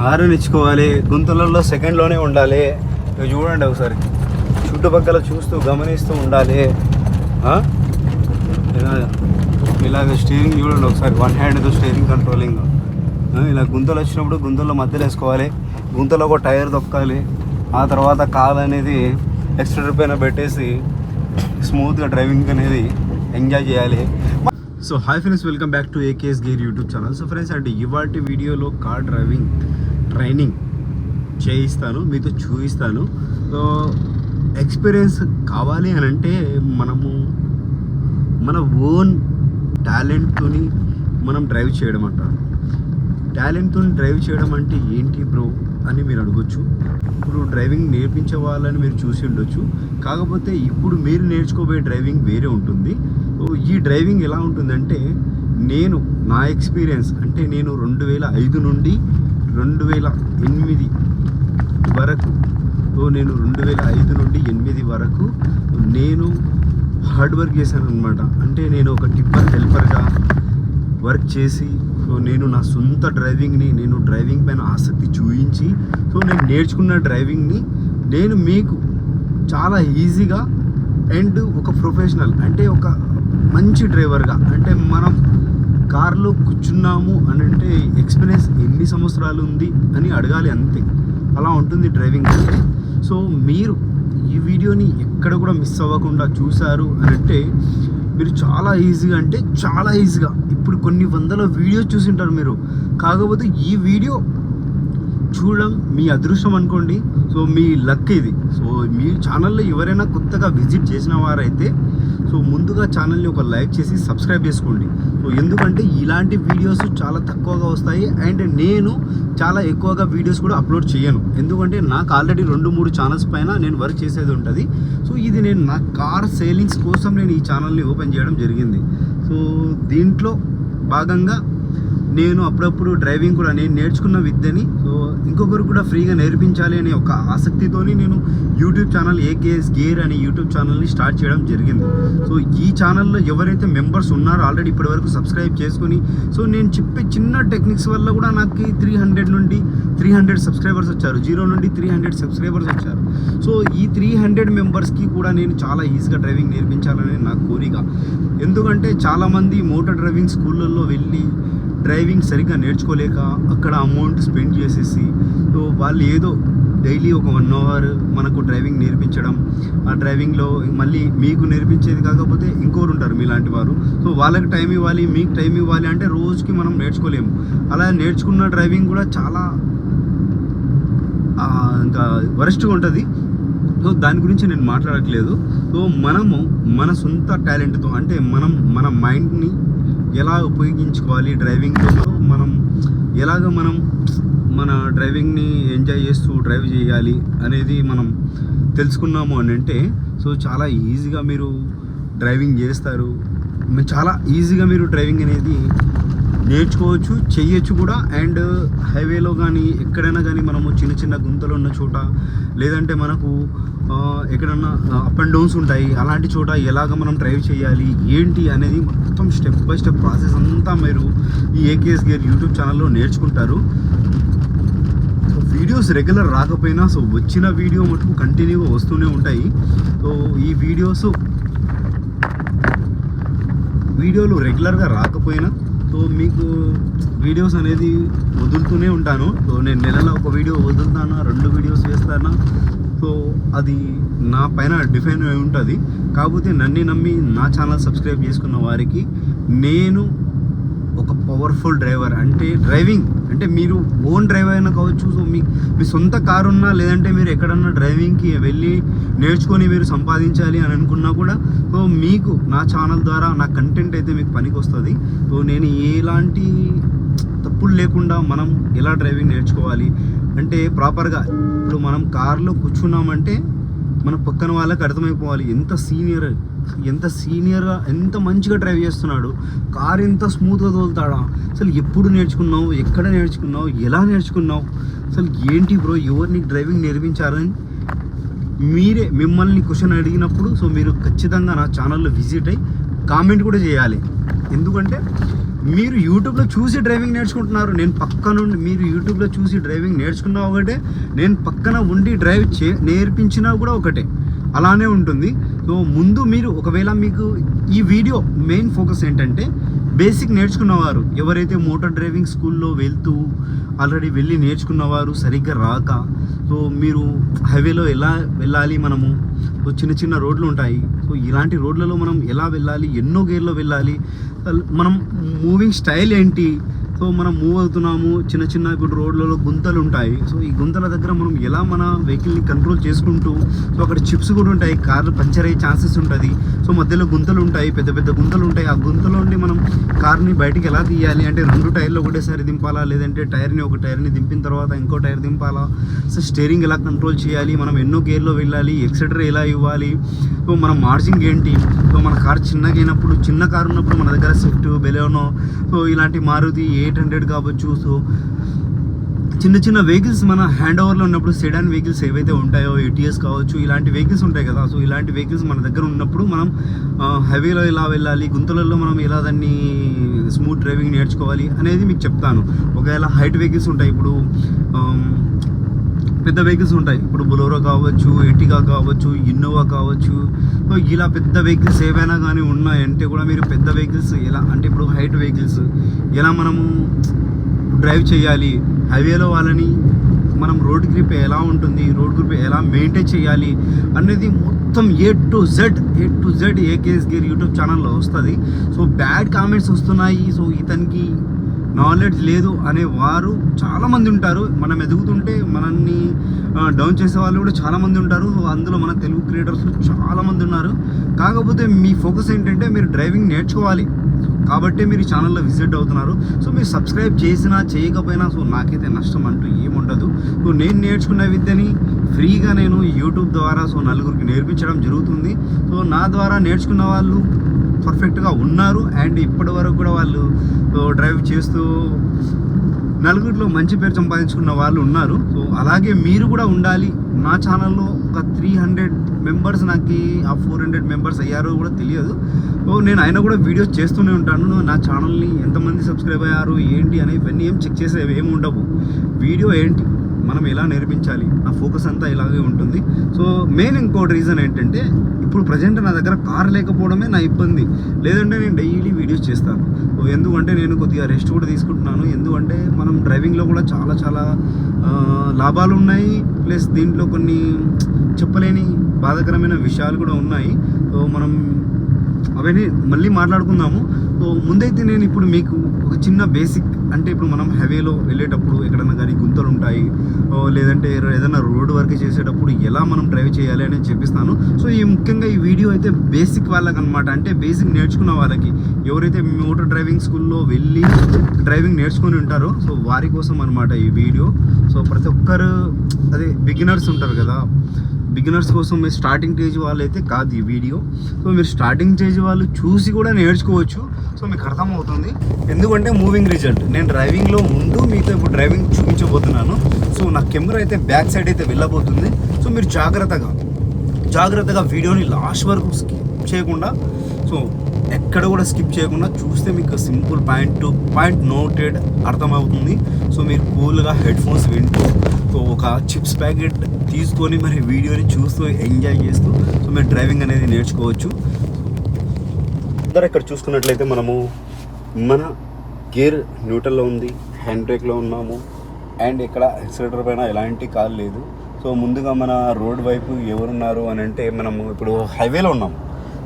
Horn ఇచ్చుకోవాలి, గుంతలలో సెకండ్లోనే ఉండాలి. ఇక చూడండి ఒకసారి చుట్టుపక్కల చూస్తూ గమనిస్తూ ఉండాలి. ఇలాగ స్టీరింగ్ చూడండి ఒకసారి, వన్ హ్యాండ్తో స్టీరింగ్ కంట్రోలింగ్. ఇలా గుంతలు వచ్చినప్పుడు గుంతల్లో మధ్యలో వేసుకోవాలి, గుంతలో ఒక టైర్ తొక్కాలి, ఆ తర్వాత కాల్ అనేది ఎక్స్టెండర్ పైన పెట్టేసి స్మూత్గా డ్రైవింగ్ అనేది ఎంజాయ్ చేయాలి. So hi friends, welcome back to AKS Gear YouTube channel. So friends, అంటే ఇవాటి వీడియోలో కార్ డ్రైవింగ్ ట్రైనింగ్ చేయిస్తాను, మీతో చూపిస్తాను. సో ఎక్స్పీరియన్స్ కావాలి అని అంటే మనము మన ఓన్ టాలెంట్తో మనం డ్రైవ్ చేయడం అంటారు. టాలెంట్తో డ్రైవ్ చేయడం అంటే ఏంటి బ్రో అని మీరు అడగొచ్చు. ఇప్పుడు డ్రైవింగ్ నేర్పించే వాళ్ళని మీరు చూసి ఉండొచ్చు, కాకపోతే ఇప్పుడు మీరు నేర్చుకోబోయే డ్రైవింగ్ వేరే ఉంటుంది. ఈ డ్రైవింగ్ ఎలా ఉంటుందంటే, నేను నా ఎక్స్పీరియన్స్ అంటే నేను 2005 నుండి 2008 వరకు, నేను 2005 నుండి 2008 వరకు నేను హార్డ్ వర్క్ చేశాను అనమాట. అంటే నేను ఒక టిప్పర్ హెల్పర్గా వర్క్ చేసి, నేను నా సొంత డ్రైవింగ్ని, నేను డ్రైవింగ్ పైన ఆసక్తి చూపించి, నేను నేర్చుకున్న డ్రైవింగ్ని నేను మీకు చాలా ఈజీగా అండ్ ఒక ప్రొఫెషనల్ అంటే ఒక మంచి డ్రైవర్గా, అంటే మనం కార్లో కూర్చున్నాము అని అంటే ఎక్స్పీరియన్స్ ఎన్ని సంవత్సరాలు ఉంది అని అడగాలి, అంతే. అలా ఉంటుంది డ్రైవింగ్ అంటే. సో మీరు ఈ వీడియోని ఎక్కడ కూడా మిస్ అవ్వకుండా చూసారు అని అంటే మీరు చాలా ఈజీగా, అంటే చాలా ఈజీగా, ఇప్పుడు కొన్ని వందల వీడియోస్ చూసి ఉంటారు మీరు, కాకపోతే ఈ వీడియో చూడడం మీ అదృష్టం అనుకోండి. సో మీ లక్ ఇది. సో మీ ఛానల్లో ఎవరైనా కొత్తగా విజిట్ చేసిన వారైతే ముందుగా ఛానల్ని ఒక లైక్ చేసి సబ్స్క్రైబ్ చేసుకోండి. ఎందుకంటే ఇలాంటి వీడియోస్ చాలా తక్కువగా వస్తాయి, అండ్ నేను చాలా ఎక్కువగా వీడియోస్ కూడా అప్లోడ్ చేయను. ఎందుకంటే నాకు ఆల్రెడీ 2-3 ఛానల్స్ పైన నేను వర్క్ చేసేది ఉంటుంది. ఇది నేను నా కార్ సేలింగ్స్ కోసం నేను ఈ ఛానల్ని ఓపెన్ చేయడం జరిగింది. దీంట్లో భాగంగా నేను అప్పుడప్పుడు డ్రైవింగ్ కూడా నేను నేర్చుకున్న విద్యని ఇంకొకరు కూడా ఫ్రీగా నేర్పించాలి అనే ఒక ఆసక్తితోని నేను యూట్యూబ్ ఛానల్ ఏకేఎస్ గేర్ అనే యూట్యూబ్ ఛానల్ని స్టార్ట్ చేయడం జరిగింది. ఈ ఛానల్లో ఎవరైతే మెంబర్స్ ఉన్నారో ఆల్రెడీ ఇప్పటి వరకు సబ్స్క్రైబ్ చేసుకుని, నేను చెప్పే చిన్న టెక్నిక్స్ వల్ల కూడా నాకు 300 నుండి 300 సబ్స్క్రైబర్స్ వచ్చారు, 0 నుండి 300 సబ్స్క్రైబర్స్ వచ్చారు. ఈ 300 మెంబర్స్కి కూడా నేను చాలా ఈజీగా డ్రైవింగ్ నేర్పించాలని నా కోరిక. ఎందుకంటే చాలామంది మోటార్ డ్రైవింగ్ స్కూళ్ళల్లో వెళ్ళి డ్రైవింగ్ సరిగ్గా నేర్చుకోలేక అక్కడ అమౌంట్ స్పెండ్ చేసేసి, వాళ్ళు ఏదో డైలీ ఒక 1 అవర్ మనకు డ్రైవింగ్ నేర్పించడం, ఆ డ్రైవింగ్లో మళ్ళీ మీకు నేర్పించేది కాకపోతే ఇంకోరు ఉంటారు మీలాంటి వారు. వాళ్ళకి టైం ఇవ్వాలి, మీకు టైం ఇవ్వాలి అంటే రోజుకి మనం నేర్చుకోలేము. అలా నేర్చుకున్న డ్రైవింగ్ కూడా చాలా ఇంకా వరస్ట్గా ఉంటుంది. దాని గురించి నేను మాట్లాడట్లేదు. మనము మన సొంత టాలెంట్తో, అంటే మన మైండ్ని ఎలా ఉపయోగించుకోవాలి డ్రైవింగ్లో, మనం మన డ్రైవింగ్ని ఎంజాయ్ చేస్తూ డ్రైవ్ చేయాలి అనేది మనం తెలుసుకున్నాము అని అంటే చాలా ఈజీగా మీరు డ్రైవింగ్ చేస్తారు. చాలా ఈజీగా మీరు డ్రైవింగ్ అనేది నేర్చుకోవచ్చు, చెయ్యొచ్చు కూడా. అండ్ హైవేలో కానీ ఎక్కడైనా కానీ మనము చిన్న చిన్న గుంతలు ఉన్న చోట, లేదంటే మనకు ఎక్కడన్నా అప్ అండ్ డౌన్స్ ఉంటాయి, అలాంటి చోట ఎలాగ మనం డ్రైవ్ చేయాలి ఏంటి అనేది మొత్తం స్టెప్ బై స్టెప్ ప్రాసెస్ అంతా మీరు ఈ ఏకేఎస్ గేర్ యూట్యూబ్ ఛానల్లో నేర్చుకుంటారు. వీడియోస్ రెగ్యులర్ రాకపోయినా వచ్చిన వీడియో మటుకు కంటిన్యూగా వస్తూనే ఉంటాయి. ఈ వీడియోలు రెగ్యులర్గా రాకపోయినా మీకు వీడియోస్ అనేది వదులుతూనే ఉంటాను. నేను నెలలో ఒక వీడియో వదులుతానా, 2 వీడియోస్ వేస్తానా, అది నా పైన డిఫైన్ అయి ఉంటుంది. కాకపోతే నన్ను నమ్మి నా ఛానల్ సబ్స్క్రైబ్ చేసుకున్న వారికి నేను ఒక పవర్ఫుల్ డ్రైవర్, అంటే డ్రైవింగ్ అంటే మీరు ఓన్ డ్రైవర్ అయినా కావచ్చు, మీ సొంత కారు ఉన్నా, లేదంటే మీరు ఎక్కడన్నా డ్రైవింగ్కి వెళ్ళి నేర్చుకొని మీరు సంపాదించాలి అని అనుకున్నా కూడా మీకు నా ఛానల్ ద్వారా నా కంటెంట్ అయితే మీకు పనికి వస్తుంది. నేను ఎలాంటి తప్పులు లేకుండా మనం ఎలా డ్రైవింగ్ నేర్చుకోవాలి అంటే ప్రాపర్గా, ఇప్పుడు మనం కార్లో కూర్చున్నామంటే మన పక్కన వాళ్ళకి అర్థమైపోవాలి ఎంత సీనియర్గా ఎంత మంచిగా డ్రైవ్ చేస్తున్నాడు, కార్ ఎంత స్మూత్గా తోలుతాడా, అసలు ఎప్పుడు నేర్చుకున్నావు, ఎక్కడ నేర్చుకున్నావు, ఎలా నేర్చుకున్నావు, అసలు ఏంటి బ్రో, ఎవరు నీకు డ్రైవింగ్ నేర్పించారని మిమ్మల్ని క్వశ్చన్ అడిగినప్పుడు సో మీరు ఖచ్చితంగా నా ఛానల్లో విజిట్ అయ్యి కామెంట్ కూడా చేయాలి. ఎందుకంటే మీరు యూట్యూబ్లో చూసి డ్రైవింగ్ నేర్చుకుంటున్నారు, నేను పక్కనుండి మీరు యూట్యూబ్లో చూసి డ్రైవింగ్ నేర్చుకున్నా ఒకటే, నేను పక్కన ఉండి నేర్పించినా కూడా ఒకటే, అలానే ఉంటుంది. సో ముందు మీరు ఒకవేళ మీకు ఈ వీడియో మెయిన్ ఫోకస్ ఏంటంటే బేసిక్ నేర్చుకున్నవారు ఎవరైతే మోటార్ డ్రైవింగ్ స్కూల్లో ఆల్రెడీ వెళ్ళి నేర్చుకున్నవారు సరిగ్గా రాక, సో మీరు హైవేలో ఎలా వెళ్ళాలి, మనము సో చిన్న చిన్న రోడ్లు ఉంటాయి, సో ఇలాంటి రోడ్లలో మనం ఎలా వెళ్ళాలి, ఎన్నో గేర్లో వెళ్ళాలి, మనం మూవింగ్ స్టైల్ ఏంటి, సో మనం మూవ్ అవుతున్నాము చిన్న చిన్న ఇప్పుడు రోడ్లలో గుంతలు ఉంటాయి, సో ఈ గుంతల దగ్గర మనం ఎలా మన వెహికల్ని కంట్రోల్ చేసుకుంటూ, సో అక్కడ చిప్స్ కూడా ఉంటాయి, కార్లు పంచర్ అయ్యే ఛాన్సెస్ ఉంటుంది, సో మధ్యలో గుంతలు ఉంటాయి, పెద్ద పెద్ద గుంతలు ఉంటాయి, ఆ గుంతలో నుండి మనం కార్ని బయటికి ఎలా తీయాలి అంటే 2 టైర్లు ఒకటేసారి దింపాలా, లేదంటే ఒక టైర్ని దింపిన తర్వాత ఇంకో టైర్ దింపాలా, సో స్టీరింగ్ ఎలా కంట్రోల్ చేయాలి, మనం ఎన్నో గేర్లో వెళ్ళాలి, ఎక్సెటర్ ఎలా ఇవ్వాలి, సో మన మార్జింగ్ ఏంటి, సో మన కార్ చిన్నగా అయినప్పుడు చిన్న కారు ఉన్నప్పుడు మన దగ్గర స్విఫ్ట్, బెలెనో, సో ఇలాంటి మారుతి 800 కావచ్చు, సో చిన్న చిన్న వెహికల్స్ మన హ్యాండ్ ఓవర్లో ఉన్నప్పుడు సెడాన్ వెహికల్స్ ఏవైతే ఉంటాయో ఏటీఎస్ కావచ్చు, ఇలాంటి వెహికల్స్ ఉంటాయి కదా, సో ఇలాంటి వెహికల్స్ మన దగ్గర ఉన్నప్పుడు మనం హైవేలో ఎలా వెళ్ళాలి, గుంతలలో మనం ఎలా దాన్ని స్మూత్ డ్రైవింగ్ నేర్చుకోవాలి అనేది మీకు చెప్తాను. ఒకవేళ హైట్ వెహికల్స్ ఉంటాయి, ఇప్పుడు పెద్ద వెహికల్స్ ఉంటాయి, ఇప్పుడు బొలోరో కావచ్చు, ఎర్టిగా కావచ్చు, ఇన్నోవా కావచ్చు, సో ఇలా పెద్ద వెహికల్స్ ఏవైనా కానీ ఉన్నాయంటే కూడా మీరు పెద్ద వెహికల్స్ ఎలా అంటే ఇప్పుడు హైట్ వెహికల్స్ ఎలా మనము డ్రైవ్ చేయాలి, హైవేలో వాళ్ళని మనం రోడ్ గ్రిప్ ఎలా ఉంటుంది, రోడ్ గ్రిప్ ఎలా మెయింటైన్ చేయాలి అనేది మొత్తం A to Z AKS Gear YouTube ఛానల్లో వస్తుంది. సో బ్యాడ్ కామెంట్స్ వస్తున్నాయి, సో ఇతనికి నాలెడ్జ్ లేదు అనే వారు చాలామంది ఉంటారు, మనం ఎదుగుతుంటే మనల్ని డౌన్ చేసే వాళ్ళు కూడా చాలామంది ఉంటారు, అందులో మన తెలుగు క్రియేటర్స్ చాలామంది ఉన్నారు. కాకపోతే మీ ఫోకస్ ఏంటంటే మీరు డ్రైవింగ్ నేర్చుకోవాలి కాబట్టి మీరు ఛానల్లో విజిట్ అవుతున్నారు. సో మీరు సబ్స్క్రైబ్ చేసినా చేయకపోయినా సో నాకైతే నష్టం అంటూ ఏముండదు. సో నేను నేర్చుకున్న విద్యని ఫ్రీగా నేను యూట్యూబ్ ద్వారా సో నలుగురికి నేర్పించడం జరుగుతుంది. సో నా ద్వారా నేర్చుకున్న వాళ్ళు పర్ఫెక్ట్గా ఉన్నారు అండ్ ఇప్పటి వరకు కూడా వాళ్ళు డ్రైవ్ చేస్తూ నలుగురిలో మంచి పేరు సంపాదించుకున్న వాళ్ళు ఉన్నారు. సో అలాగే మీరు కూడా ఉండాలి. నా ఛానల్లో ఒక 300 మెంబర్స్, నాకు ఆ 400 మెంబర్స్ అయ్యారో కూడా తెలియదు. సో నేను అయినా కూడా వీడియోస్ చేస్తూనే ఉంటాను. నా ఛానల్ని ఎంతమంది సబ్స్క్రైబ్ అయ్యారు ఏంటి అని ఇవన్నీ ఏం చెక్ చేసేవి ఏమి ఉండవు. వీడియో ఏంటి మనం ఎలా నేర్పించాలి, నా ఫోకస్ అంతా ఇలాగే ఉంటుంది. సో మెయిన్ ఇంకోటి రీజన్ ఏంటంటే ఇప్పుడు ప్రజెంట్ నా దగ్గర కార్ లేకపోవడమే నా ఇబ్బంది, లేదంటే నేను డైలీ వీడియోస్ చేస్తాను. సో ఎందుకంటే నేను కొద్దిగా రెస్ట్ కూడా తీసుకుంటున్నాను. ఎందుకంటే మనం డ్రైవింగ్లో కూడా చాలా లాభాలు ఉన్నాయి, ప్లస్ దీంట్లో కొన్ని చెప్పలేని బాధాకరమైన విషయాలు కూడా ఉన్నాయి. సో మనం అవన్నీ మళ్ళీ మాట్లాడుకుందాము. సో ముందైతే నేను ఇప్పుడు మీకు ఒక చిన్న బేసిక్ అంటే ఇప్పుడు మనం హైవేలో వెళ్ళేటప్పుడు ఎక్కడన్నా కానీ గుంతలు ఉంటాయి, లేదంటే ఏదైనా రోడ్ వర్క్ చేసేటప్పుడు ఎలా మనం డ్రైవ్ చేయాలి అనేది చెప్పిస్తాను. సో ముఖ్యంగా ఈ వీడియో అయితే బేసిక్ వాళ్ళకి అనమాట, అంటే బేసిక్ నేర్చుకున్న వాళ్ళకి, ఎవరైతే మోటార్ డ్రైవింగ్ స్కూల్లో వెళ్ళి డ్రైవింగ్ నేర్చుకొని ఉంటారో సో వారి కోసం అనమాట ఈ వీడియో. సో ప్రతి ఒక్కరు అదే బిగినర్స్ ఉంటారు కదా, బిగినర్స్ కోసం మీరు స్టార్టింగ్ స్టేజ్ వాళ్ళు అయితే కాదు ఈ వీడియో. సో మీరు స్టార్టింగ్ స్టేజ్ వాళ్ళు చూసి కూడా నేర్చుకోవచ్చు. సో మీకు అర్థమవుతుంది, ఎందుకంటే మూవింగ్ రిజల్ట్ నేను డ్రైవింగ్లో ఉంటూ మీతో ఇప్పుడు డ్రైవింగ్ చూపించబోతున్నాను. సో నా కెమెరా అయితే బ్యాక్ సైడ్ అయితే వెళ్ళబోతుంది. సో మీరు జాగ్రత్తగా వీడియోని లాస్ట్ వరకు స్కిప్ చేయకుండా, సో ఎక్కడ కూడా స్కిప్ చేయకుండా చూస్తే మీకు సింపుల్ పాయింట్ నోటెడ్ అర్థమవుతుంది. సో మీరు కూల్గా హెడ్ ఫోన్స్ వింటూ సో ఒక చిప్స్ ప్యాకెట్ తీసుకొని మరి వీడియోని చూస్తూ ఎంజాయ్ చేస్తూ సో మీరు డ్రైవింగ్ అనేది నేర్చుకోవచ్చు. అందరూ ఇక్కడ చూసుకున్నట్లయితే మనము మన గేర్ న్యూట్రల్లో ఉంది, హ్యాండ్ బ్రేక్లో ఉన్నాము అండ్ ఇక్కడ ఎక్సిలేటర్ పైన ఎలాంటి కాల్ లేదు. సో ముందుగా మన రోడ్ వైపు ఎవరున్నారు అని అంటే మనము ఇప్పుడు హైవేలో ఉన్నాము.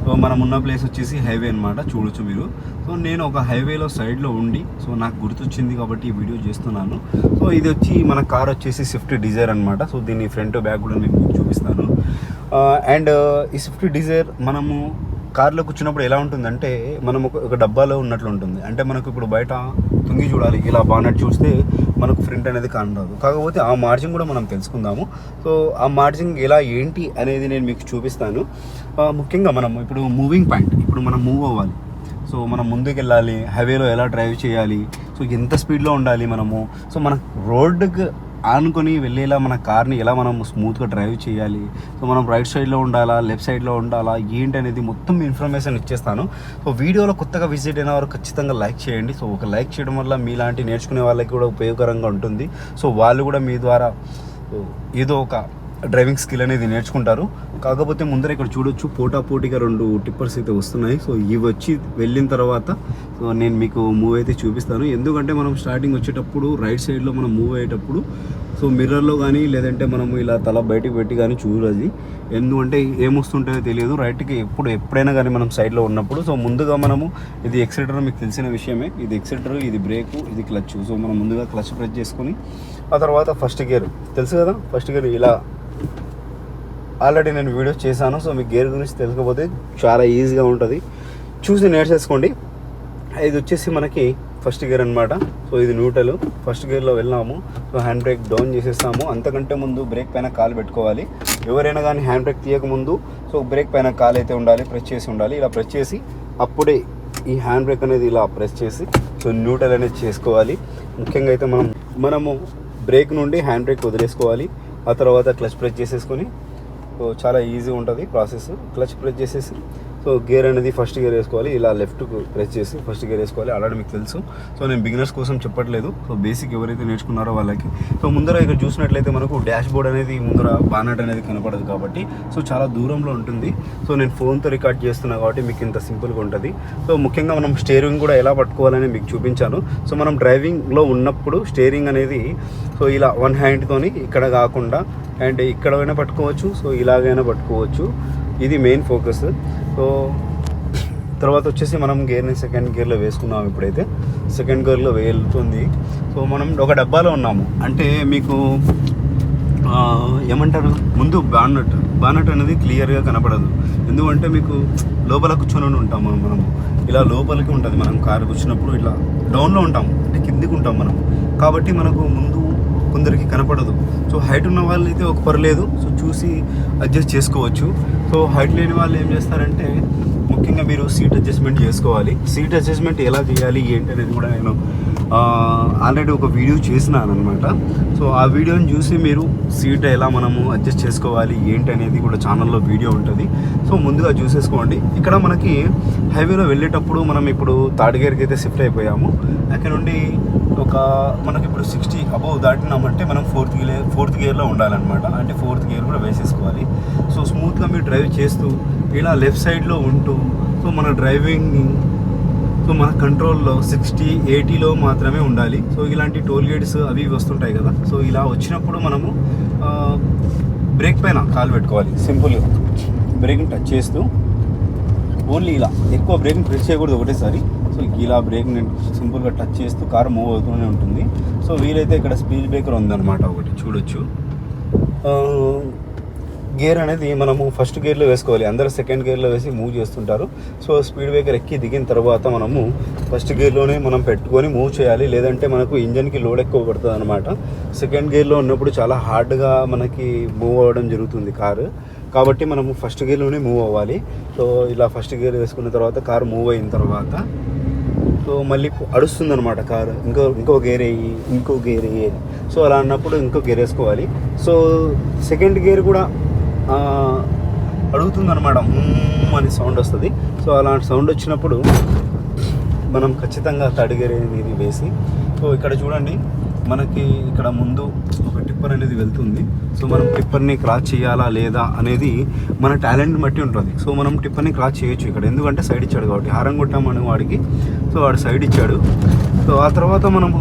సో మనం ఉన్న ప్లేస్ వచ్చేసి హైవే అనమాట, చూడొచ్చు మీరు. సో నేను ఒక హైవేలో సైడ్లో ఉండి సో నాకు గుర్తొచ్చింది కాబట్టి ఈ వీడియో చేస్తున్నాను. సో ఇది వచ్చి మన కార్ వచ్చేసి స్విఫ్ట్ డిజైర్ అనమాట. సో దీని ఫ్రంట్ బ్యాక్ కూడా మీకు చూపిస్తాను. అండ్ ఈ స్విఫ్ట్ డిజైర్ మనము కార్లో కూర్చున్నప్పుడు ఎలా ఉంటుందంటే మనం ఒక డబ్బాలో ఉన్నట్లు ఉంటుంది. అంటే మనకు ఇప్పుడు బయట తుంగి చూడాలి, ఇలా బానెట్ చూస్తే మనకు ఫ్రంట్ అనేది కనరాదు. కాకపోతే ఆ మార్జింగ్ కూడా మనం తెలుసుకుందాము. సో ఆ మార్జింగ్ ఎలా ఏంటి అనేది నేను మీకు చూపిస్తాను. ముఖ్యంగా మనం ఇప్పుడు మూవింగ్ పాయింట్, ఇప్పుడు మనం మూవ్ అవ్వాలి. సో మనం ముందుకు వెళ్ళాలి, హైవేలో ఎలా డ్రైవ్ చేయాలి, సో ఎంత స్పీడ్లో ఉండాలి మనము. సో మన రోడ్డుకి ఆనుకొని వెళ్ళేలా మన కార్ని ఎలా మనం స్మూత్గా డ్రైవ్ చేయాలి, సో మనం రైట్ సైడ్లో ఉండాలా లెఫ్ట్ సైడ్లో ఉండాలా ఏంటి అనేది మొత్తం ఇన్ఫర్మేషన్ ఇచ్చేస్తాను. సో వీడియోలో కొత్తగా విజిట్ అయిన వారు ఖచ్చితంగా లైక్ చేయండి. సో ఒక లైక్ చేయడం వల్ల మీలాంటి నేర్చుకునే వాళ్ళకి కూడా ఉపయోగకరంగా ఉంటుంది. సో వాళ్ళు కూడా మీ ద్వారా ఏదో ఒక డ్రైవింగ్ స్కిల్ అనేది నేర్చుకుంటారు. కాకపోతే ముందర ఇక్కడ చూడొచ్చు పోటాపోటీగా 2 టిప్పర్స్ అయితే వస్తున్నాయి. సో ఇవి వచ్చి వెళ్ళిన తర్వాత సో నేను మీకు మూవ్ అయితే చూపిస్తాను. ఎందుకంటే మనం స్టార్టింగ్ వచ్చేటప్పుడు రైట్ సైడ్లో మనం మూవ్ అయ్యేటప్పుడు సో మిర్రర్లో కానీ లేదంటే మనము ఇలా తల బయటికి పెట్టి కానీ చూడాలి. ఎందుకంటే ఏమొస్తుంటాయో తెలియదు రైట్కి ఎప్పుడైనా కానీ మనం సైడ్లో ఉన్నప్పుడు. సో ముందుగా మనము ఇది ఎక్సిలేటర్ మీకు తెలిసిన విషయమే, ఇది ఎక్సిలేటర్, ఇది బ్రేకు, ఇది క్లచ్. సో మనం ముందుగా క్లచ్ ప్రెస్ చేసుకొని ఆ తర్వాత ఫస్ట్ గేర్ తెలుసు కదా, ఫస్ట్ గేర్ ఇలా ఆల్రెడీ నేను వీడియోస్ చేశాను. సో మీకు గేర్ గురించి తెలుసుకోకపోతే చాలా ఈజీగా ఉంటుంది, చూసి నేర్చేసుకోండి. ఇది వచ్చేసి మనకి ఫస్ట్ గేర్ అనమాట. సో ఇది న్యూట్రల్. ఫస్ట్ గేర్లో వెళ్ళాము. సో హ్యాండ్ బ్రేక్ డౌన్ చేసేస్తాము. అంతకంటే ముందు బ్రేక్ పైన కాలు పెట్టుకోవాలి. ఎవరైనా కానీ హ్యాండ్ బ్రేక్ తీయకముందు సో బ్రేక్ పైన కాలు అయితే ఉండాలి, ప్రెస్ చేసి ఉండాలి. ఇలా ప్రెస్ చేసి అప్పుడే ఈ హ్యాండ్ బ్రేక్ అనేది ఇలా ప్రెస్ చేసి సో న్యూట్రల్ అనేది చేసుకోవాలి. ముఖ్యంగా అయితే మనము బ్రేక్ నుండి హ్యాండ్ బ్రేక్ వదిలేసుకోవాలి. ఆ తర్వాత క్లచ్ ప్రెస్ చేసేసుకొని సో చాలా ఈజీ ఉంటుంది ప్రాసెస్. క్లచ్ ప్రెస్ చేసేసి సో గేర్ అనేది ఫస్ట్ గేర్ వేసుకోవాలి. ఇలా లెఫ్ట్ ప్రెస్ చేసి ఫస్ట్ గేర్ వేసుకోవాలి. ఆల్రెడీ మీకు తెలుసు. సో నేను బిగినర్స్ కోసం చెప్పట్లేదు, సో బేసిక్ ఎవరైతే నేర్చుకున్నారో వాళ్ళకి. సో ముందర ఇక్కడ చూసినట్లయితే మనకు డాష్ బోర్డ్ అనేది ముందర బానట్ అనేది కనపడదు కాబట్టి సో చాలా దూరంలో ఉంటుంది. సో నేను ఫోన్తో రికార్డ్ చేస్తున్నా కాబట్టి మీకు ఇంత సింపుల్గా ఉంటుంది. సో ముఖ్యంగా మనం స్టీరింగ్ కూడా ఎలా పట్టుకోవాలని మీకు చూపించాను. సో మనం డ్రైవింగ్లో ఉన్నప్పుడు స్టీరింగ్ అనేది సో ఇలా 1 హ్యాండ్తోని ఇక్కడ కాకుండా అండ్ ఇక్కడైనా పట్టుకోవచ్చు, సో ఇలాగైనా పట్టుకోవచ్చు. ఇది మెయిన్ ఫోకస్. సో తర్వాత వచ్చేసి మనం గేర్ని సెకండ్ గేర్లో వేసుకున్నాము. ఇప్పుడైతే సెకండ్ గేర్లో వెళ్తుంది. సో మనం ఒక డబ్బాలో ఉన్నాము అంటే మీకు ఏమంటారు, ముందు బానట్ అనేది క్లియర్గా కనపడదు. ఎందుకంటే మీకు లోపల కూర్చొని ఉంటాం మనము ఇలా లోపలికి ఉంటుంది. మనం కారు కూర్చున్నప్పుడు ఇట్లా డౌన్లో ఉంటాం అంటే కిందికి ఉంటాం మనం, కాబట్టి మనకు ముందు కొందరికి కనపడదు. సో హైట్ ఉన్న వాళ్ళు అయితే ఒక పర్లేదు, సో చూసి అడ్జస్ట్ చేసుకోవచ్చు. సో హైట్ లేని వాళ్ళు ఏం చేస్తారంటే ముఖ్యంగా మీరు సీట్ అడ్జస్ట్మెంట్ చేసుకోవాలి. సీట్ అడ్జస్ట్మెంట్ ఎలా చేయాలి ఏంటి అనేది కూడా నేను ఆల్రెడీ ఒక వీడియో చేసినాను అనమాట. సో ఆ వీడియోని చూసి మీరు సీట్ ఎలా మనము అడ్జస్ట్ చేసుకోవాలి ఏంటి అనేది కూడా ఛానల్లో వీడియో ఉంటుంది. సో ముందుగా చూసేసుకోండి. ఇక్కడ మనకి హైవేలో వెళ్ళేటప్పుడు మనం ఇప్పుడు థర్డ్ గేర్కి అయితే షిఫ్ట్ అయిపోయాము. అక్కడ నుండి మనకి ఇప్పుడు 60 అబోవ్ దాటినామంటే మనం ఫోర్త్ గేర్లో ఉండాలన్నమాట. అంటే ఫోర్త్ గేర్ కూడా వేసేసుకోవాలి. సో స్మూత్గా మీరు డ్రైవ్ చేస్తూ ఇలా లెఫ్ట్ సైడ్లో ఉంటూ సో మన డ్రైవింగ్ సో మన కంట్రోల్లో 60-80లో మాత్రమే ఉండాలి. సో ఇలాంటి టోల్ గేట్స్ అవి వస్తుంటాయి కదా, సో ఇలా వచ్చినప్పుడు మనము బ్రేక్ పైన కాలు పెట్టుకోవాలి. సింపుల్గా బ్రేక్ని టచ్ చేస్తూ ఓన్లీ ఇలా, ఎక్కువ బ్రేక్ని ప్రెస్ చేయకూడదు ఒకటేసారి. సో ఇలా బ్రేక్ని సింపుల్గా టచ్ చేస్తూ కారు మూవ్ అవుతూనే ఉంటుంది. సో వీలైతే ఇక్కడ స్పీడ్ బ్రేకర్ ఉందన్నమాట, ఒకటి చూడొచ్చు. గేర్ అనేది మనము ఫస్ట్ గేర్లో వేసుకోవాలి. అందరూ సెకండ్ గేర్లో వేసి మూవ్ చేస్తుంటారు. సో స్పీడ్ బ్రేకర్ ఎక్కి దిగిన తర్వాత మనము ఫస్ట్ గేర్లోనే మనం పెట్టుకొని మూవ్ చేయాలి. లేదంటే మనకు ఇంజన్కి లోడ్ ఎక్కువ పడుతుంది అనమాట. సెకండ్ గేర్లో ఉన్నప్పుడు చాలా హార్డ్గా మనకి మూవ్ అవ్వడం జరుగుతుంది కారు, కాబట్టి మనము ఫస్ట్ గేర్లోనే మూవ్ అవ్వాలి. సో ఇలా ఫస్ట్ గేర్ వేసుకున్న తర్వాత కారు మూవ్ అయిన తర్వాత సో మళ్ళీ అడుస్తుంది అనమాట కారు, ఇంకో గేర్ వేయి, ఇంకో గేర్ వేయి. సో అలా అన్నప్పుడు ఇంకో గేర్ వేసుకోవాలి. సో సెకండ్ గేర్ కూడా అడుగుతుంది అనమాట, అని సౌండ్ వస్తుంది. సో అలాంటి సౌండ్ వచ్చినప్పుడు మనం ఖచ్చితంగా థర్డ్ గేర్ అనేది వేసి సో ఇక్కడ చూడండి మనకి ఇక్కడ ముందు ఒక టిప్పర్ అనేది వెళ్తుంది. సో మనం టిప్పర్ని క్రాస్ చేయాలా లేదా అనేది మన టాలెంట్ని బట్టి ఉంటుంది. సో మనం టిప్పర్ని క్రాస్ చేయొచ్చు ఇక్కడ, ఎందుకంటే సైడ్ ఇచ్చాడు కాబట్టి. హారం కొట్టామని వాడికి, సో వాడు సైడ్ ఇచ్చాడు. సో ఆ తర్వాత మనము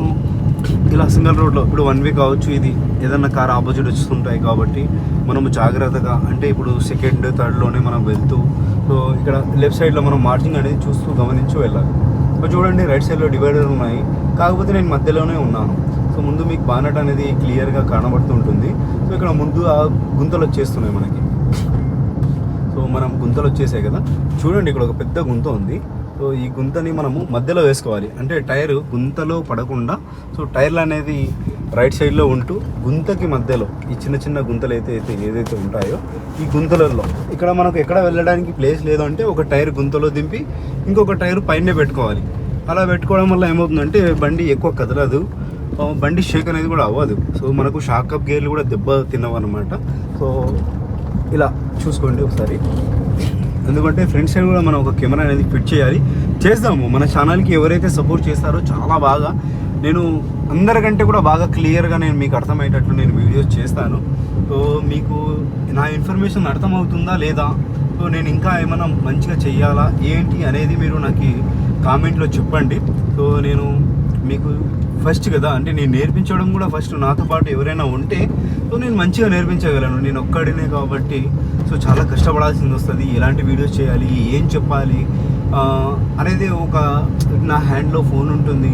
ఇలా సింగిల్ రోడ్లో ఇప్పుడు 1 వే కావచ్చు, ఇది ఏదన్నా కార్ ఆపోజిట్ వస్తుంటాయి కాబట్టి మనము జాగ్రత్తగా అంటే ఇప్పుడు సెకండ్ థర్డ్లోనే మనం వెళ్తూ సో ఇక్కడ లెఫ్ట్ సైడ్లో మనం మార్జింగ్ అనేది చూస్తూ గమనించి వెళ్ళాలి. సో చూడండి రైట్ సైడ్లో డివైడర్ ఉన్నాయి, కాకపోతే నేను మధ్యలోనే ఉన్నాను. సో ముందు మీకు బానట్ అనేది క్లియర్గా కనబడుతుంటుంది. సో ఇక్కడ ముందు ఆ గుంతలు వచ్చేస్తున్నాయి మనకి. సో మనం గుంతలు వచ్చేసాయి కదా, చూడండి ఇక్కడ ఒక పెద్ద గుంత ఉంది. సో ఈ గుంతని మనము మధ్యలో వేసుకోవాలి, అంటే టైర్ గుంతలో పడకుండా. సో టైర్లు అనేది రైట్ సైడ్లో ఉంటూ గుంతకి మధ్యలో ఈ చిన్న చిన్న గుంతలు ఏదైతే ఉంటాయో ఈ గుంతలలో ఇక్కడ మనకు ఎక్కడ వెళ్ళడానికి ప్లేస్ లేదు అంటే ఒక టైర్ గుంతలో దింపి ఇంకొక టైర్ పైనే పెట్టుకోవాలి. అలా పెట్టుకోవడం వల్ల ఏమవుతుందంటే బండి ఎక్కువ కదలదు బండి షేక్ అనేది కూడా అవ్వదు. సో మనకు షాక్ అప్ గేర్లు కూడా దెబ్బ తినవన్నమాట. సో ఇలా చూసుకోండి ఒకసారి, ఎందుకంటే ఫ్రంట్ సైడ్ కూడా మనం ఒక కెమెరా అనేది ఫిట్ చేద్దాము. మన ఛానల్కి ఎవరైతే సపోర్ట్ చేస్తారో చాలా బాగా, నేను అందరికంటే కూడా బాగా క్లియర్గా నేను మీకు అర్థమయ్యేటట్లు నేను వీడియోస్ చేస్తాను. సో మీకు నా ఇన్ఫర్మేషన్ అర్థమవుతుందా లేదా, సో నేను ఇంకా ఏమైనా మంచిగా చెయ్యాలా ఏంటి అనేది మీరు నాకు కామెంట్లో చెప్పండి. సో నేను మీకు ఫస్ట్ కదా, అంటే నేను నేర్పించడం కూడా ఫస్ట్ నాతో పాటు ఎవరైనా ఉంటే సో నేను మంచిగా నేర్పించగలను. నేను ఒక్కడినే కాబట్టి సో చాలా కష్టపడాల్సింది వస్తుంది. ఎలాంటి వీడియోస్ చేయాలి, ఏం చెప్పాలి అనేది ఒక నా హ్యాండ్లో ఫోన్ ఉంటుంది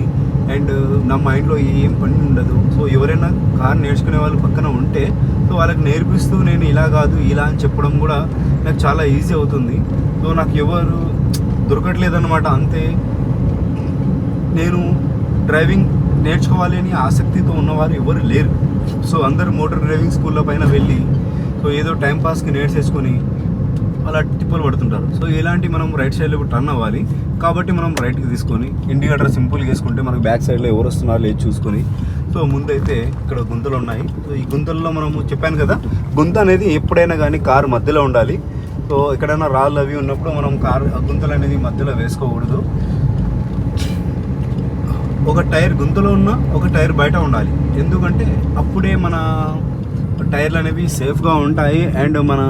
అండ్ నా మైండ్లో ఏం పని ఉండదు. సో ఎవరైనా కార్ నేర్చుకునే వాళ్ళు పక్కన ఉంటే సో వాళ్ళకి నేర్పిస్తూ నేను ఇలా కాదు ఇలా అని చెప్పడం కూడా నాకు చాలా ఈజీ అవుతుంది. సో నాకు ఎవరు దొరకట్లేదన్నమాట. అంతే, నేను డ్రైవింగ్ నేర్చుకోవాలి అని ఆసక్తితో ఉన్నవారు ఎవరు లేరు. సో అందరూ మోటార్ డ్రైవింగ్ స్కూళ్ళ పైన వెళ్ళి సో ఏదో టైంపాస్కి నేర్చేసుకొని అలా తిప్పలు పడుతుంటారు. సో ఇలాంటి మనం రైట్ సైడ్లో టర్న్ అవ్వాలి కాబట్టి మనం రైట్కి తీసుకొని ఇండికేటర్ సింపుల్గా వేసుకుంటే మనకు బ్యాక్ సైడ్లో ఎవరు వస్తున్నారో లేదు చూసుకొని, సో ముందైతే ఇక్కడ గుంతలు ఉన్నాయి. సో ఈ గుంతల్లో మనము చెప్పాను కదా, గుంత అనేది ఎప్పుడైనా కానీ కారు మధ్యలో ఉండాలి. సో ఎక్కడైనా రాళ్ళు అవి ఉన్నప్పుడు మనం కారు గుంతలు అనేది మధ్యలో వేసుకోకూడదు. ఒక టైర్ గుంతలో ఉన్న ఒక టైర్ బయట ఉండాలి. ఎందుకంటే అప్పుడే మన టైర్లు అనేవి సేఫ్గా ఉంటాయి అండ్ మన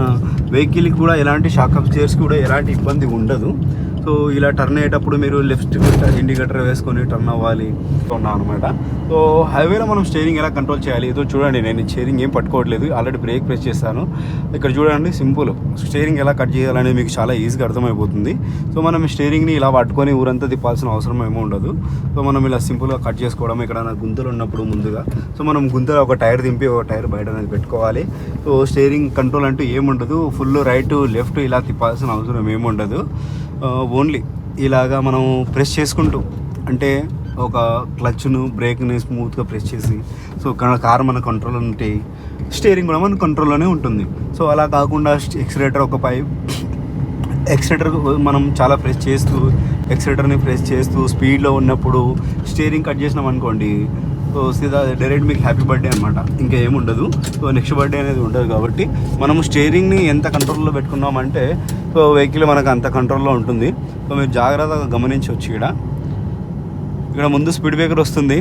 వెహికల్కి కూడా ఎలాంటి షాక్ అబ్జర్వర్స్ కూడా ఎలాంటి ఇబ్బంది ఉండదు. సో ఇలా టర్న్ అయ్యేటప్పుడు మీరు లెఫ్ట్ ఇండికేటర్ వేసుకొని టర్న్ అవ్వాలి ఉన్నాం అనమాట. సో హైవేలో మనం స్టీరింగ్ ఎలా కంట్రోల్ చేయాలి, ఏదో చూడండి, నేను స్టీరింగ్ ఏం పట్టుకోవట్లేదు, ఆల్రెడీ బ్రేక్ ప్రెస్ చేస్తాను. ఇక్కడ చూడండి సింపుల్, స్టీరింగ్ ఎలా కట్ చేయాలనేది మీకు చాలా ఈజీగా అర్థమైపోతుంది. సో మనం స్టీరింగ్ని ఇలా పట్టుకొని ఊరంతా తిప్పాల్సిన అవసరం ఏమో ఉండదు. సో మనం ఇలా సింపుల్గా కట్ చేసుకోవడం. ఇక్కడ గుంతలు ఉన్నప్పుడు ముందుగా సో మనం గుంతలో ఒక టైర్ దింపి ఒక టైర్ బయట అనేది పెట్టుకోవాలి. సో స్టీరింగ్ కంట్రోల్ అంటూ ఏముండదు, ఫుల్ రైట్ లెఫ్ట్ ఇలా తిప్పాల్సిన అవసరం ఏముండదు. ఓన్లీ ఇలాగా మనం ప్రెస్ చేసుకుంటూ, అంటే ఒక క్లచ్ను బ్రేక్ని స్మూత్గా ప్రెస్ చేసి సో కారు మన కంట్రోల్లో ఉంటే స్టీరింగ్ కూడా మన కంట్రోల్లోనే ఉంటుంది. సో అలా కాకుండా ఎక్సిలేటర్ మనం చాలా ప్రెస్ చేస్తూ ఎక్సిలేటర్ని ప్రెస్ చేస్తూ స్పీడ్లో ఉన్నప్పుడు స్టీరింగ్ కట్ చేసినాం అనుకోండి, సో సీదా డైరెక్ట్ మీకు హ్యాపీ బర్త్డే అనమాట, ఇంకా ఏముండదు. సో నెక్స్ట్ బర్త్డే అనేది ఉండదు. కాబట్టి మనము స్టీరింగ్ని ఎంత కంట్రోల్లో పెట్టుకున్నామంటే సో వెహికల్ మనకు అంత కంట్రోల్లో ఉంటుంది. సో మీరు జాగ్రత్తగా గమనించవచ్చు. ఇక్కడ ముందు స్పీడ్ బ్రేకర్ వస్తుంది,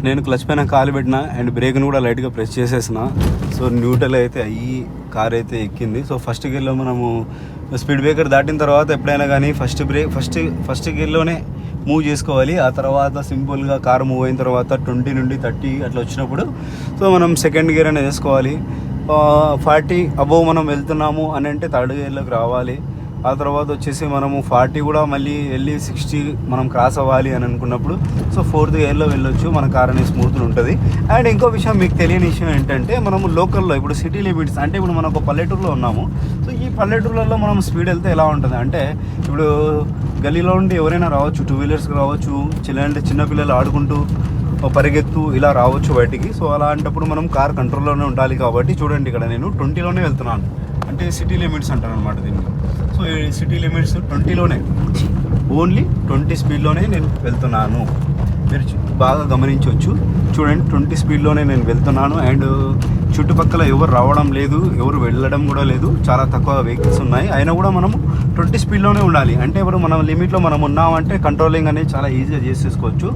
నేను క్లచ్ పైన కాలు పెట్టిన అండ్ బ్రేక్ని కూడా లైట్గా ప్రెస్ చేసేసిన. సో న్యూట్రల్ అయితే అయ్యి కార్ అయితే ఎక్కింది. సో ఫస్ట్ గేర్లో మనము స్పీడ్ బ్రేకర్ దాటిన తర్వాత ఎప్పుడైనా కానీ ఫస్ట్ గేర్లోనే మూవ్ చేసుకోవాలి. ఆ తర్వాత సింపుల్గా కారు మూవ్ అయిన తర్వాత 20 నుండి 30 అట్లా వచ్చినప్పుడు సో మనం సెకండ్ గేర్ అనేది వేసుకోవాలి. 40 అబోవ్ మనం వెళ్తున్నాము అని అంటే థర్డ్ గేర్లోకి రావాలి. ఆ తర్వాత వచ్చేసి మనము 40 కూడా మళ్ళీ వెళ్ళి 60 మనం క్రాస్ అవ్వాలి అని అనుకున్నప్పుడు సో ఫోర్త్ గేర్లో వెళ్ళొచ్చు, మన కార్ అనేది స్మూత్గా ఉంటుంది. అండ్ ఇంకో విషయం మీకు తెలియని విషయం ఏంటంటే, మనము లోకల్లో ఇప్పుడు సిటీ లిమిట్స్ అంటే ఇప్పుడు మనం ఒక పల్లెటూరులో ఉన్నాము. సో ఈ పల్లెటూరులలో మనం స్పీడ్ వెళ్తే ఎలా ఉంటుంది అంటే, ఇప్పుడు గలీలో ఉండి ఎవరైనా రావచ్చు, 2 వీలర్స్కి రావచ్చు, చిన్నపిల్లలు ఆడుకుంటూ పరిగెత్తు ఇలా రావచ్చు బయటికి. సో అలాంటప్పుడు మనం కార్ కంట్రోల్లోనే ఉండాలి. కాబట్టి చూడండి, ఇక్కడ నేను 20లోనే వెళ్తున్నాను, అంటే సిటీ లిమిట్స్ అంటారు అనమాట దీన్ని. సో ఈ సిటీ లిమిట్స్ 20లోనే, ఓన్లీ 20 స్పీడ్లోనే నేను వెళ్తున్నాను. మీరు బాగా గమనించవచ్చు. చూడండి, 20 స్పీడ్లోనే నేను వెళ్తున్నాను. అండ్ చుట్టుపక్కల ఎవరు రావడం లేదు, ఎవరు వెళ్ళడం కూడా లేదు, చాలా తక్కువ వెహికల్స్ ఉన్నాయి. అయినా కూడా మనము 20 స్పీడ్లోనే ఉండాలి. అంటే ఇప్పుడు మనం లిమిట్లో మనం ఉన్నామంటే కంట్రోలింగ్ అనేది చాలా ఈజీగా చేసేసుకోవచ్చు.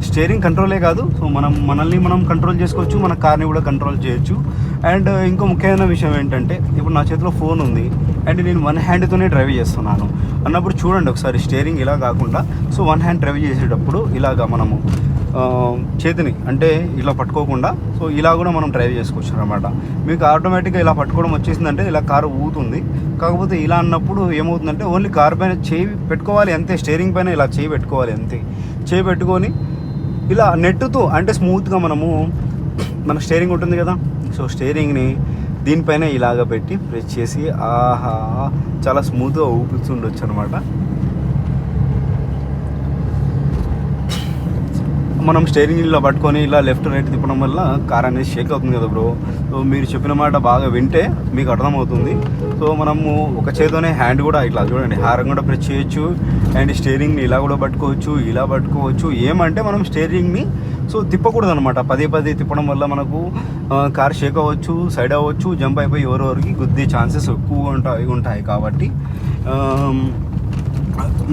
స్టీరింగ్ కంట్రోలే కాదు, సో మనల్ని మనం కంట్రోల్ చేసుకోవచ్చు, మన కార్ని కూడా కంట్రోల్ చేయొచ్చు. అండ్ ఇంకో ముఖ్యమైన విషయం ఏంటంటే, ఇప్పుడు నా చేతిలో ఫోన్ ఉంది అండ్ నేను 1 హ్యాండ్తోనే డ్రైవ్ చేస్తున్నాను అన్నప్పుడు చూడండి ఒకసారి, స్టీరింగ్ ఇలా కాకుండా సో 1 హ్యాండ్ డ్రైవ్ చేసేటప్పుడు ఇలాగా మనము చేతిని అంటే ఇలా పట్టుకోకుండా సో ఇలా కూడా మనం డ్రైవ్ చేసుకోవచ్చు అనమాట. మీకు ఆటోమేటిక్గా ఇలా పట్టుకోవడం వచ్చేసిందంటే ఇలా కారు ఊగుతుంది. కాకపోతే ఇలా అన్నప్పుడు ఏమవుతుందంటే ఓన్లీ కారు పైన చేయి పెట్టుకోవాలి అంతే, స్టీరింగ్ పైన ఇలా చేయి పెట్టుకోవాలి అంతే. చేయి పెట్టుకొని ఇలా నెట్టుతూ అంటే స్మూత్గా మనము మన స్టీరింగ్ ఉంటుంది కదా, సో స్టీరింగ్ని దీనిపైన ఇలాగ పెట్టి ప్రెస్ చేసి ఆహా చాలా స్మూత్గా ఊపుతుండొచ్చు అనమాట. మనం స్టీరింగ్ ఇలా పట్టుకొని ఇలా లెఫ్ట్ రైట్ తిప్పడం వల్ల కార్ అనేది షేక్ అవుతుంది కదా బ్రో. సో మీరు చెప్పిన మాట బాగా వింటే మీకు అర్థమవుతుంది. సో మనము ఒక చేతోనే హ్యాండ్ కూడా ఇట్లా చూడండి హారం కూడా ప్రెస్ చేయొచ్చు, అండ్ స్టీరింగ్ని ఇలా కూడా పట్టుకోవచ్చు, ఇలా పట్టుకోవచ్చు. ఏమంటే మనం స్టీరింగ్ని సో తిప్పకూడదు అనమాట. పదే తిప్పడం వల్ల మనకు కార్ షేక్ అవ్వచ్చు, సైడ్ అవ్వచ్చు, జంప్ అయిపోయి ఎవరెవరికి గుద్దే ఛాన్సెస్ ఎక్కువ ఉంటాయి. కాబట్టి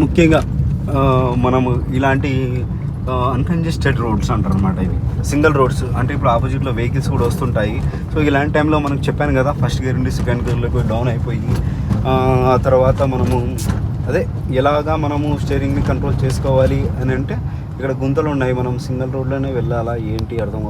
ముఖ్యంగా మనము ఇలాంటి అన్కంజెస్టెడ్ రోడ్స్ అంటారు అనమాట. ఇవి సింగిల్ రోడ్స్ అంటే ఇప్పుడు ఆపోజిట్లో వెహికల్స్ కూడా వస్తుంటాయి. సో ఇలాంటి టైంలో మనకు చెప్పాను కదా, ఫస్ట్ గేర్ నుండి సెకండ్ గేర్లోకి డౌన్ అయిపోయి ఆ తర్వాత మనము అదే ఎలాగా మనము స్టీరింగ్ని కంట్రోల్ చేసుకోవాలి అని అంటే ఇక్కడ గుంతలు ఉన్నాయి, మనం సింగిల్ రోడ్లోనే వెళ్ళాలా ఏంటి అర్థం